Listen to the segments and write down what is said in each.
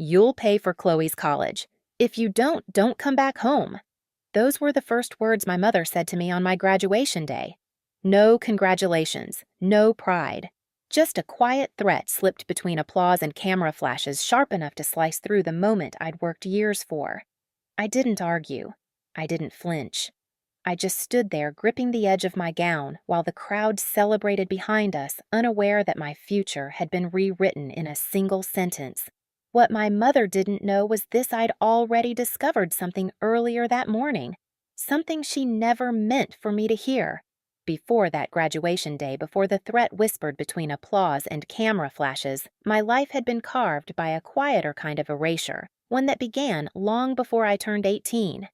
"You'll pay for Chloe's college. If you don't come back home." Those were the first words my mother said to me on my graduation day. No congratulations, no pride. Just a quiet threat slipped between applause and camera flashes sharp enough to slice through the moment I'd worked years for. I didn't argue. I didn't flinch. I just stood there gripping the edge of my gown while the crowd celebrated behind us, unaware that my future had been rewritten in a single sentence. What my mother didn't know was this: I'd already discovered something earlier that morning, something she never meant for me to hear. Before that graduation day, before the threat whispered between applause and camera flashes, my life had been carved by a quieter kind of erasure, one that began long before I turned 18.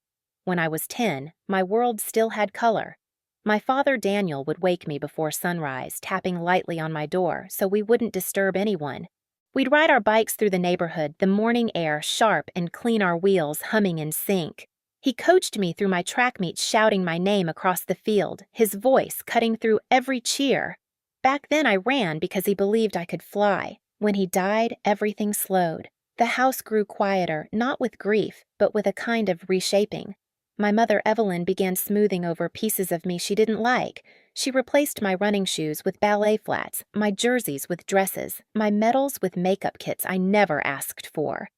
When I was 10, my world still had color. My father Daniel would wake me before sunrise, tapping lightly on my door so we wouldn't disturb anyone. We'd ride our bikes through the neighborhood, the morning air sharp and clean, our wheels humming in sync. He coached me through my track meets, shouting my name across the field, his voice cutting through every cheer. Back then I ran because he believed I could fly. When he died, everything slowed. The house grew quieter, not with grief, but with a kind of reshaping. My mother Evelyn began smoothing over pieces of me she didn't like. She replaced my running shoes with ballet flats, my jerseys with dresses, my medals with makeup kits I never asked for.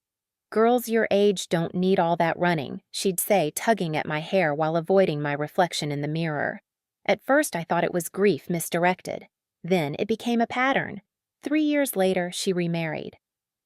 "Girls your age don't need all that running," she'd say, tugging at my hair while avoiding my reflection in the mirror. At first I thought it was grief misdirected. Then it became a pattern. 3 years later, she remarried.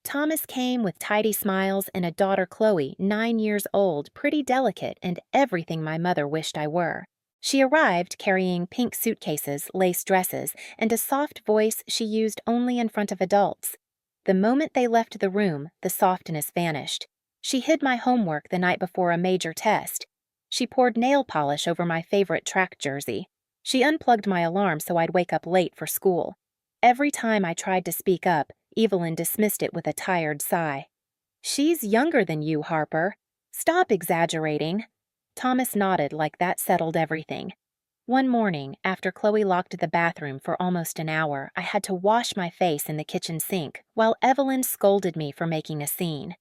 Thomas came with tidy smiles and a daughter, Chloe, 9 years old, pretty delicate and everything my mother wished I were. She arrived carrying pink suitcases, lace dresses, and a soft voice she used only in front of adults. The moment they left the room, the softness vanished. She hid my homework the night before a major test. She poured nail polish over my favorite track jersey. She unplugged my alarm so I'd wake up late for school. Every time I tried to speak up, Evelyn dismissed it with a tired sigh. "She's younger than you, Harper. Stop exaggerating." Thomas nodded like that settled everything. One morning, after Chloe locked the bathroom for almost an hour, I had to wash my face in the kitchen sink while Evelyn scolded me for making a scene.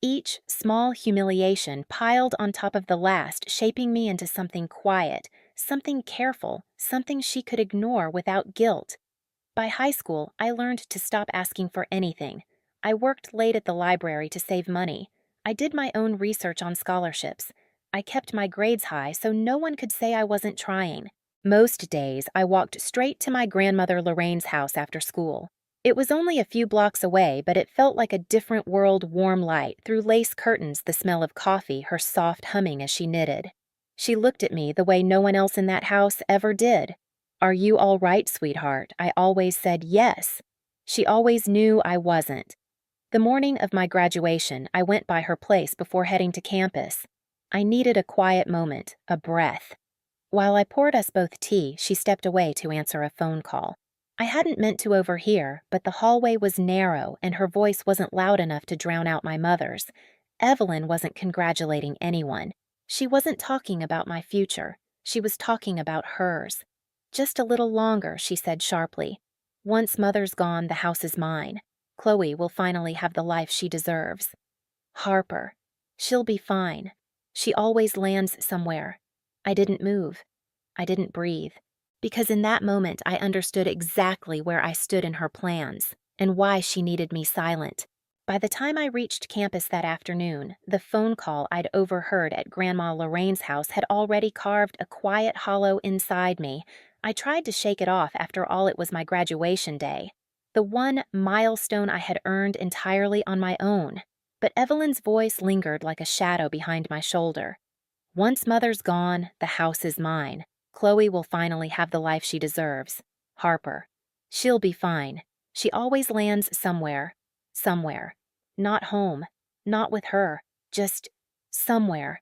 Each small humiliation piled on top of the last, shaping me into something quiet, something careful, something she could ignore without guilt. By high school, I learned to stop asking for anything. I worked late at the library to save money. I did my own research on scholarships. I kept my grades high so no one could say I wasn't trying. Most days, I walked straight to my grandmother Lorraine's house after school. It was only a few blocks away, but it felt like a different world, warm light, through lace curtains, the smell of coffee, her soft humming as she knitted. She looked at me the way no one else in that house ever did. "Are you all right, sweetheart?" I always said yes. She always knew I wasn't. The morning of my graduation, I went by her place before heading to campus. I needed a quiet moment, a breath. While I poured us both tea, she stepped away to answer a phone call. I hadn't meant to overhear, but the hallway was narrow and her voice wasn't loud enough to drown out my mother's. Evelyn wasn't congratulating anyone. She wasn't talking about my future. She was talking about hers. "Just a little longer," she said sharply. "Once Mother's gone, the house is mine. Chloe will finally have the life she deserves. Harper. She'll be fine. She always lands somewhere." I didn't move. I didn't breathe. Because in that moment I understood exactly where I stood in her plans, and why she needed me silent. By the time I reached campus that afternoon, the phone call I'd overheard at Grandma Lorraine's house had already carved a quiet hollow inside me. I tried to shake it off. After all, it was my graduation day. The one milestone I had earned entirely on my own. But Evelyn's voice lingered like a shadow behind my shoulder. "Once Mother's gone, the house is mine. Chloe will finally have the life she deserves. Harper. She'll be fine. She always lands somewhere. Somewhere. Not home. Not with her. Just somewhere."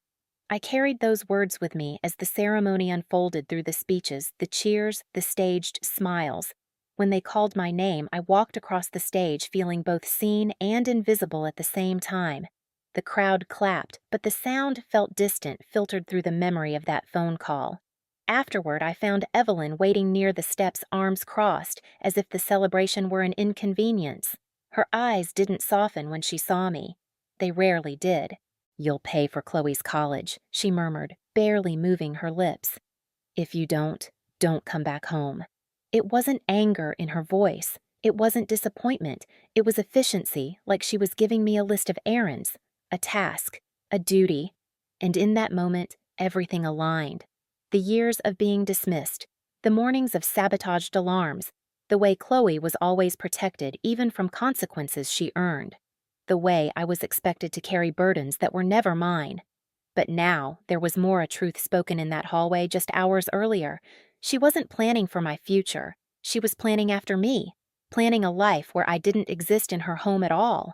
I carried those words with me as the ceremony unfolded through the speeches, the cheers, the staged smiles. When they called my name, I walked across the stage feeling both seen and invisible at the same time. The crowd clapped, but the sound felt distant, filtered through the memory of that phone call. Afterward, I found Evelyn waiting near the steps, arms crossed, as if the celebration were an inconvenience. Her eyes didn't soften when she saw me. They rarely did. "You'll pay for Chloe's college," she murmured, barely moving her lips. "If you don't come back home." It wasn't anger in her voice. It wasn't disappointment. It was efficiency, like she was giving me a list of errands, a task, a duty. And in that moment, everything aligned. The years of being dismissed, the mornings of sabotaged alarms, the way Chloe was always protected even from consequences she earned, the way I was expected to carry burdens that were never mine. But now, there was more a truth spoken in that hallway just hours earlier. She wasn't planning for my future. She was planning after me, planning a life where I didn't exist in her home at all.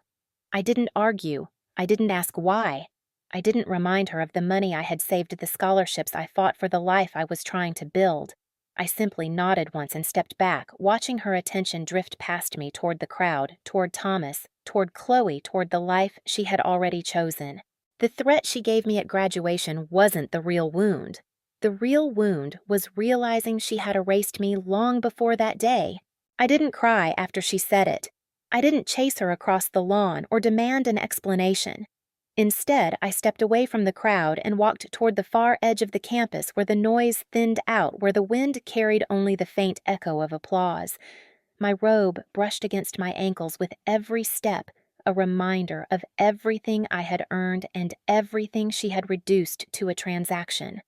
I didn't argue. I didn't ask why. I didn't remind her of the money I had saved at the scholarships I fought for the life I was trying to build. I simply nodded once and stepped back, watching her attention drift past me toward the crowd, toward Thomas, toward Chloe, toward the life she had already chosen. The threat she gave me at graduation wasn't the real wound. The real wound was realizing she had erased me long before that day. I didn't cry after she said it. I didn't chase her across the lawn or demand an explanation. Instead, I stepped away from the crowd and walked toward the far edge of the campus where the noise thinned out, where the wind carried only the faint echo of applause. My robe brushed against my ankles with every step, a reminder of everything I had earned and everything she had reduced to a transaction.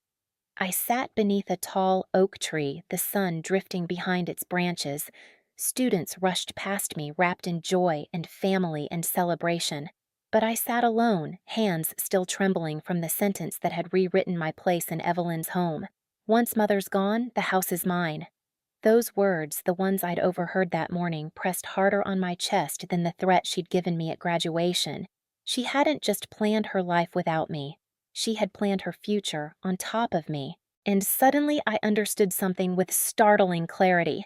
I sat beneath a tall oak tree, the sun drifting behind its branches. Students rushed past me, wrapped in joy and family and celebration. But I sat alone, hands still trembling from the sentence that had rewritten my place in Evelyn's home. "Once Mother's gone, the house is mine." Those words, the ones I'd overheard that morning, pressed harder on my chest than the threat she'd given me at graduation. She hadn't just planned her life without me. She had planned her future on top of me. And suddenly I understood something with startling clarity.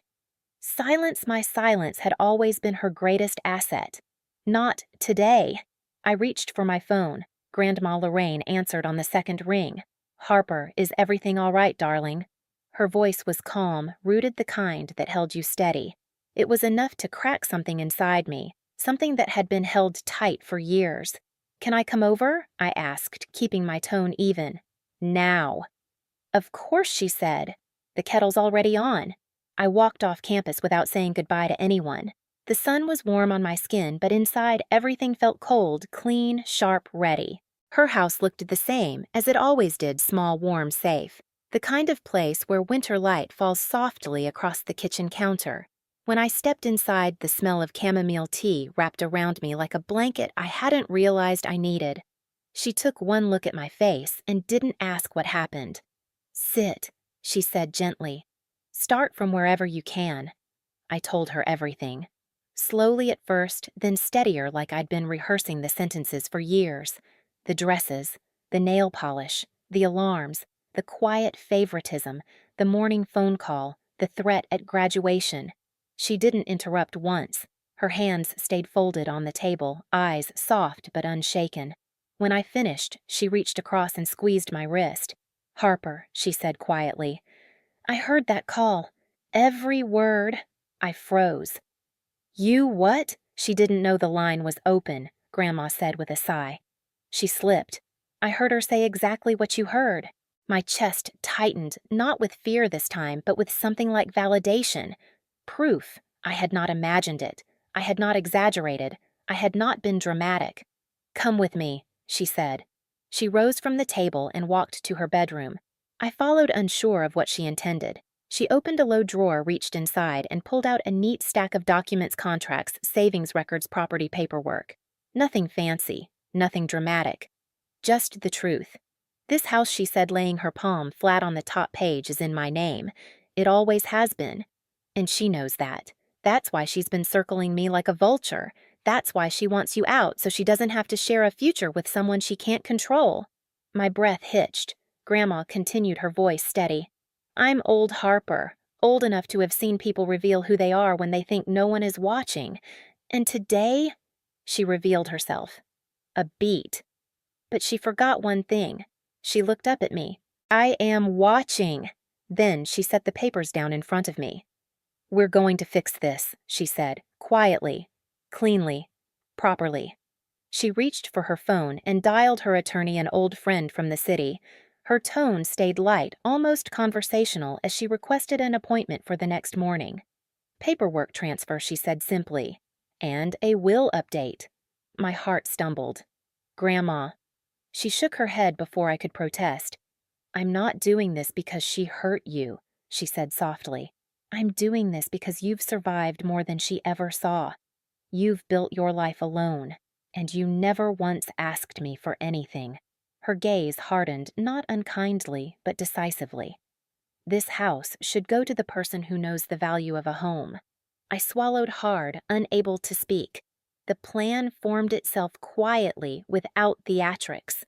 Silence my silence had always been her greatest asset. Not today. I reached for my phone. Grandma Lorraine answered on the second ring. "Harper, is everything all right, darling?" Her voice was calm, rooted the kind that held you steady. It was enough to crack something inside me, something that had been held tight for years. "Can I come over?" I asked, keeping my tone even. "Now." "Of course," she said. "The kettle's already on." I walked off campus without saying goodbye to anyone. The sun was warm on my skin, but inside everything felt cold, clean, sharp, ready. Her house looked the same, as it always did, small, warm, safe. The kind of place where winter light falls softly across the kitchen counter. When I stepped inside, the smell of chamomile tea wrapped around me like a blanket I hadn't realized I needed. She took one look at my face and didn't ask what happened. "Sit," she said gently. "Start from wherever you can." I told her everything. Slowly at first, then steadier like I'd been rehearsing the sentences for years. The dresses, the nail polish, the alarms, the quiet favoritism, the morning phone call, the threat at graduation. She didn't interrupt once. Her hands stayed folded on the table, eyes soft but unshaken. When I finished, she reached across and squeezed my wrist. "Harper," she said quietly. "I heard that call. Every word." I froze. "You what?" She didn't know the line was open, Grandma said with a sigh. She slipped. I heard her say exactly what you heard. My chest tightened, not with fear this time, but with something like validation. Proof. I had not imagined it. I had not exaggerated. I had not been dramatic. "Come with me," she said. She rose from the table and walked to her bedroom. I followed, unsure of what she intended. She opened a low drawer, reached inside, and pulled out a neat stack of documents, contracts, savings records, property paperwork. Nothing fancy, nothing dramatic. Just the truth. This house, she said, laying her palm flat on the top page, is in my name. It always has been. And she knows that. That's why she's been circling me like a vulture. That's why she wants you out, so she doesn't have to share a future with someone she can't control. My breath hitched. Grandma continued, her voice steady. "I'm old Harper, old enough to have seen people reveal who they are when they think no one is watching. And today," she revealed herself. A beat. But she forgot one thing. She looked up at me. "I am watching." Then she set the papers down in front of me. "We're going to fix this," she said, quietly, cleanly, properly. She reached for her phone and dialed her attorney, an old friend from the city. Her tone stayed light, almost conversational, as she requested an appointment for the next morning. Paperwork transfer, she said simply. And a will update. My heart stumbled. Grandma. She shook her head before I could protest. I'm not doing this because she hurt you, she said softly. I'm doing this because you've survived more than she ever saw. You've built your life alone, and you never once asked me for anything. Her gaze hardened, not unkindly, but decisively. This house should go to the person who knows the value of a home. I swallowed hard, unable to speak. The plan formed itself quietly, without theatrics.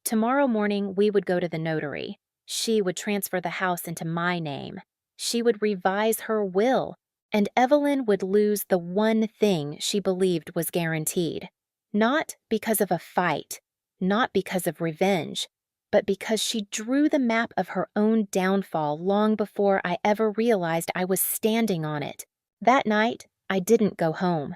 Tomorrow morning, we would go to the notary. She would transfer the house into my name. She would revise her will, and Evelyn would lose the one thing she believed was guaranteed. Not because of a fight, not because of revenge, but because she drew the map of her own downfall long before I ever realized I was standing on it. That night, I didn't go home.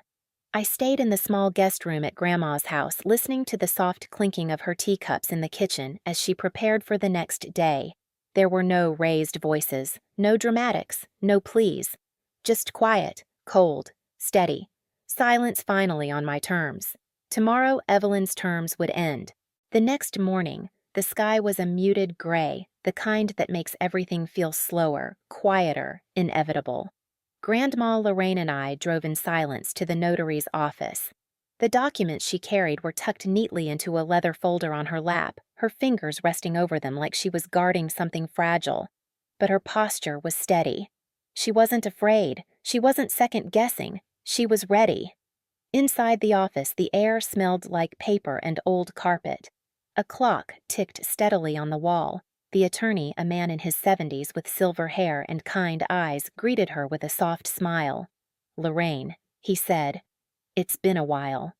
I stayed in the small guest room at Grandma's house, listening to the soft clinking of her teacups in the kitchen as she prepared for the next day. There were no raised voices, no dramatics, no pleas. Just quiet, cold, steady. Silence finally on my terms. Tomorrow, Evelyn's terms would end. The next morning, the sky was a muted gray, the kind that makes everything feel slower, quieter, inevitable. Grandma Lorraine and I drove in silence to the notary's office. The documents she carried were tucked neatly into a leather folder on her lap, her fingers resting over them like she was guarding something fragile. But her posture was steady. She wasn't afraid. She wasn't second-guessing. She was ready. Inside the office, the air smelled like paper and old carpet. A clock ticked steadily on the wall. The attorney, a man in his 70s with silver hair and kind eyes, greeted her with a soft smile. "Lorraine," he said. "It's been a while."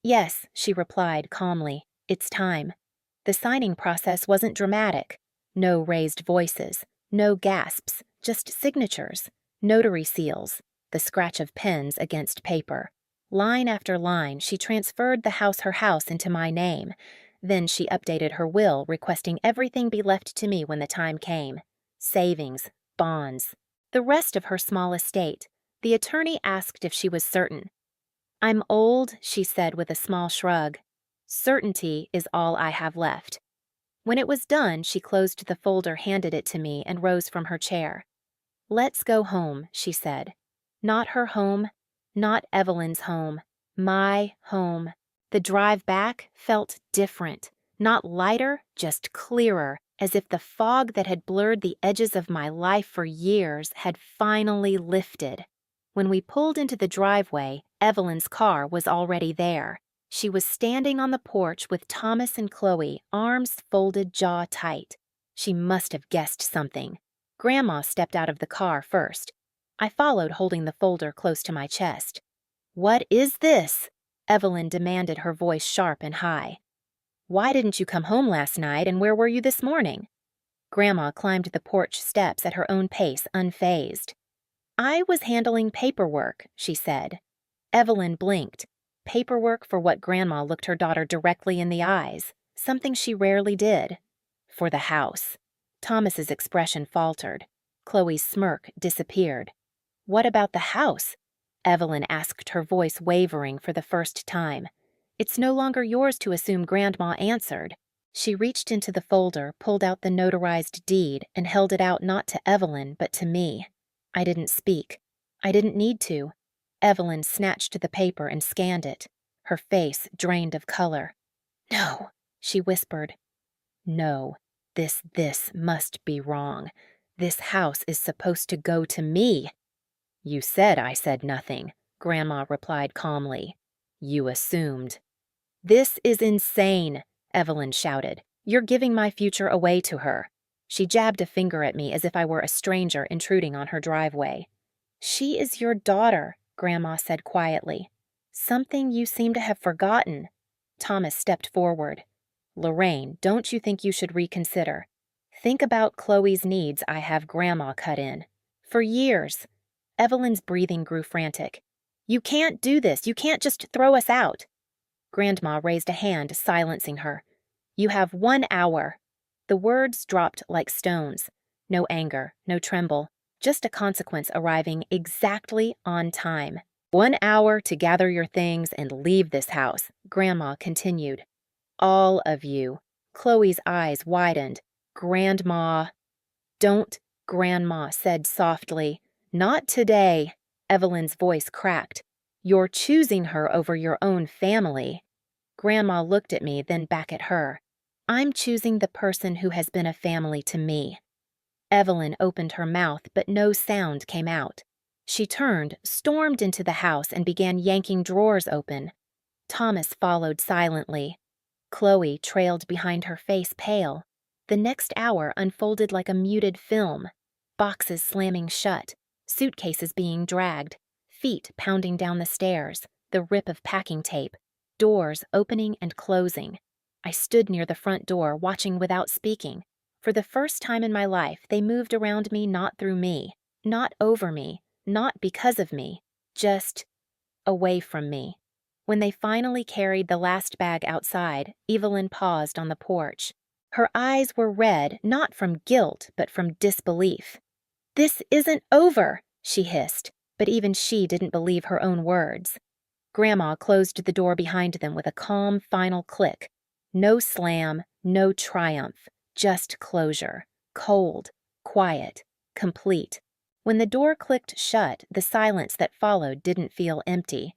"Yes," she replied calmly. "It's time." The signing process wasn't dramatic. No raised voices, no gasps, just signatures, notary seals, the scratch of pens against paper. Line after line, she transferred her house into my name. Then she updated her will, requesting everything be left to me when the time came. Savings, bonds, the rest of her small estate. The attorney asked if she was certain. "I'm old," she said with a small shrug. "Certainty is all I have left." When it was done, she closed the folder, handed it to me, and rose from her chair. "Let's go home," she said. Not her home, not Evelyn's home, my home. The drive back felt different, not lighter, just clearer, as if the fog that had blurred the edges of my life for years had finally lifted. When we pulled into the driveway, Evelyn's car was already there. She was standing on the porch with Thomas and Chloe, arms folded, jaw tight. She must have guessed something. Grandma stepped out of the car first. I followed, holding the folder close to my chest. "What is this?" Evelyn demanded, her voice sharp and high. "Why didn't you come home last night, and where were you this morning?" Grandma climbed the porch steps at her own pace, unfazed. "I was handling paperwork," she said. Evelyn blinked. Paperwork for what Grandma looked her daughter directly in the eyes, something she rarely did. "For the house." Thomas's expression faltered. Chloe's smirk disappeared. "What about the house?" Evelyn asked, her voice wavering for the first time. "It's no longer yours to assume," Grandma answered. She reached into the folder, pulled out the notarized deed, and held it out not to Evelyn, but to me. I didn't speak. I didn't need to. Evelyn snatched the paper and scanned it, her face drained of color. "No," she whispered. "No, this must be wrong. This house is supposed to go to me." "You said I said nothing," Grandma replied calmly. "You assumed." "This is insane," Evelyn shouted. "You're giving my future away to her." She jabbed a finger at me as if I were a stranger intruding on her driveway. "She is your daughter," Grandma said quietly. "Something you seem to have forgotten." Thomas stepped forward. "Lorraine, don't you think you should reconsider? Think about Chloe's needs. I have Grandma cut in. For years." Evelyn's breathing grew frantic. "You can't do this. You can't just throw us out." Grandma raised a hand, silencing her. You have 1 hour. The words dropped like stones. No anger, no tremble, just a consequence arriving exactly on time. 1 hour to gather your things and leave this house, Grandma continued. All of you. Chloe's eyes widened. Grandma. Don't, Grandma said softly. Not today. Evelyn's voice cracked. You're choosing her over your own family. Grandma looked at me, then back at her. I'm choosing the person who has been a family to me. Evelyn opened her mouth, but no sound came out. She turned, stormed into the house, and began yanking drawers open. Thomas followed silently. Chloe trailed behind her, face pale. The next hour unfolded like a muted film. Boxes slamming shut, suitcases being dragged, feet pounding down the stairs, the rip of packing tape, doors opening and closing. I stood near the front door, watching without speaking. For the first time in my life, they moved around me, not through me, not over me, not because of me, just away from me. When they finally carried the last bag outside, Evelyn paused on the porch. Her eyes were red, not from guilt, but from disbelief. This isn't over, she hissed, but even she didn't believe her own words. Grandma closed the door behind them with a calm, final click. No slam, no triumph, just closure. Cold, quiet, complete. When the door clicked shut, the silence that followed didn't feel empty.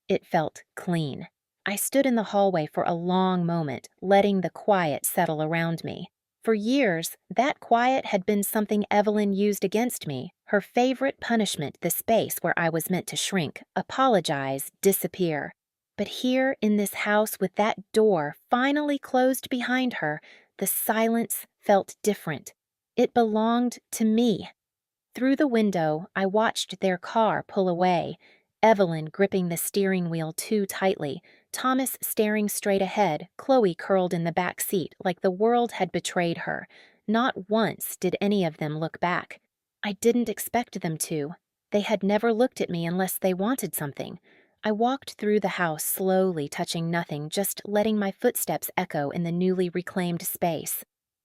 It felt clean. I stood in the hallway for a long moment, letting the quiet settle around me. For years, that quiet had been something Evelyn used against me, her favorite punishment, the space where I was meant to shrink, apologize, disappear. But here in this house with that door finally closed behind her, the silence felt different. It belonged to me. Through the window, I watched their car pull away, Evelyn gripping the steering wheel too tightly, Thomas staring straight ahead, Chloe curled in the back seat like the world had betrayed her. Not once did any of them look back. I didn't expect them to. They had never looked at me unless they wanted something. I walked through the house slowly, touching nothing, just letting my footsteps echo in the newly reclaimed space.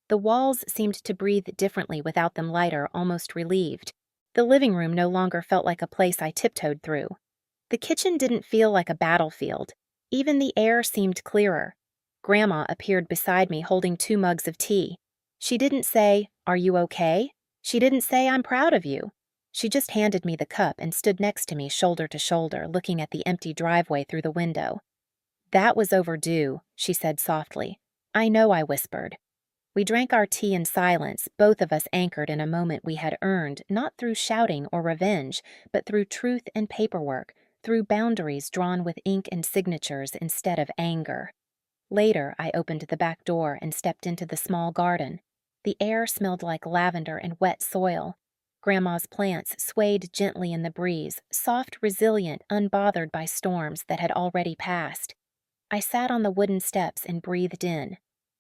The walls seemed to breathe differently without them, lighter, almost relieved. The living room no longer felt like a place I tiptoed through. The kitchen didn't feel like a battlefield. Even the air seemed clearer. Grandma appeared beside me holding 2 mugs of tea. She didn't say, "Are you okay?" She didn't say, "I'm proud of you." She just handed me the cup and stood next to me, shoulder to shoulder, looking at the empty driveway through the window. "That was overdue," she said softly. "I know," I whispered. We drank our tea in silence, both of us anchored in a moment we had earned, not through shouting or revenge, but through truth and paperwork, through boundaries drawn with ink and signatures instead of anger. Later, I opened the back door and stepped into the small garden. The air smelled like lavender and wet soil. Grandma's plants swayed gently in the breeze, soft, resilient, unbothered by storms that had already passed. I sat on the wooden steps and breathed in.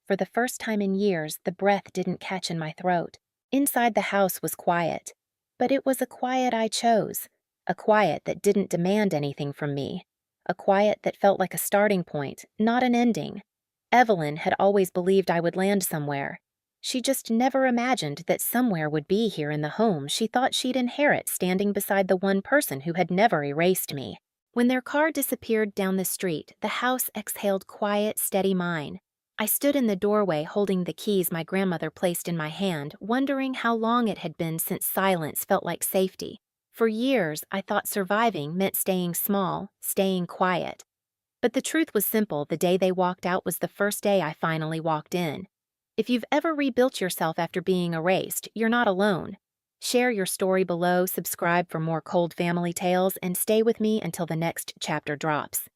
For the first time in years, the breath didn't catch in my throat. Inside the house was quiet. But it was a quiet I chose. A quiet that didn't demand anything from me. A quiet that felt like a starting point, not an ending. Evelyn had always believed I would land somewhere. She just never imagined that somewhere would be here in the home she thought she'd inherit, standing beside the one person who had never erased me. When their car disappeared down the street, the house exhaled quiet, steady mine. I stood in the doorway holding the keys my grandmother placed in my hand, wondering how long it had been since silence felt like safety. For years, I thought surviving meant staying small, staying quiet. But the truth was simple. The day they walked out was the first day I finally walked in. If you've ever rebuilt yourself after being erased, you're not alone. Share your story below, subscribe for more cold family tales, and stay with me until the next chapter drops.